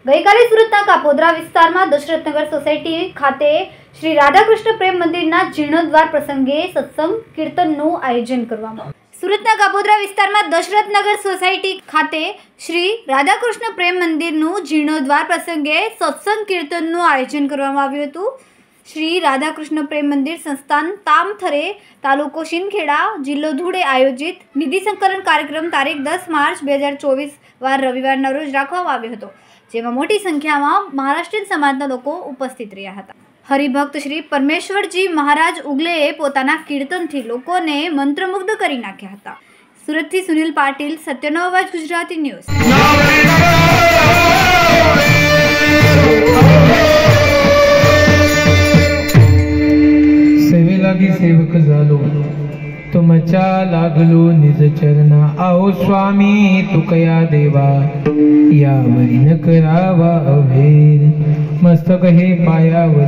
ગઈકાલે સુરતના કાપોદ્રા વિસ્તારમાં દશરથનગર સોસાયટી ખાતે શ્રી રાધાકૃષ્ણ પ્રેમ મંદિરના જીર્ણોદ્ધાર પ્રસંગે સત્સંગ કીર્તનનું આયોજન કરવામાં આવ્યું। સુરતના કાપોદ્રા વિસ્તારમાં દશરથનગર સોસાયટી ખાતે શ્રી રાધાકૃષ્ણ પ્રેમ મંદિરનું જીર્ણોદ્ધાર પ્રસંગે સત્સંગ કીર્તનનું આયોજન કરવામાં આવ્યું હતું। શ્રી રાધાકૃષ્ણ પ્રેમ મંદિર સંસ્થાન તામથરે તાલુકો શિંદખેડા જિલ્લો ધૂળે આયોજિત નિધિ સંકલન કાર્યક્રમ તારીખ 10 માર્ચ 2024 વાર રવિવારના રોજ રાખવામાં આવ્યો હતો, જેમાં મોટી સંખ્યામાં મહારાષ્ટ્રીયન સમાજના લોકો ઉપસ્થિત રહ્યા હતા। હરિભક્ત શ્રી પરમેશ્વરજી મહારાજ ઉગલેએ પોતાના કીર્તનથી લોકોને મંત્રમુગ્ધ કરી નાખ્યા હતા। સુરતથી સુનિલ પાટીલ, સત્યનો અવાજ ગુજરાતી ન્યૂઝ। सेवेलागी सेवक झालो तुमच्या लागलो निज चरणा। आओ स्वामी तुकया देवा यावरी न करावा अभेद। मस्तक हे पायावर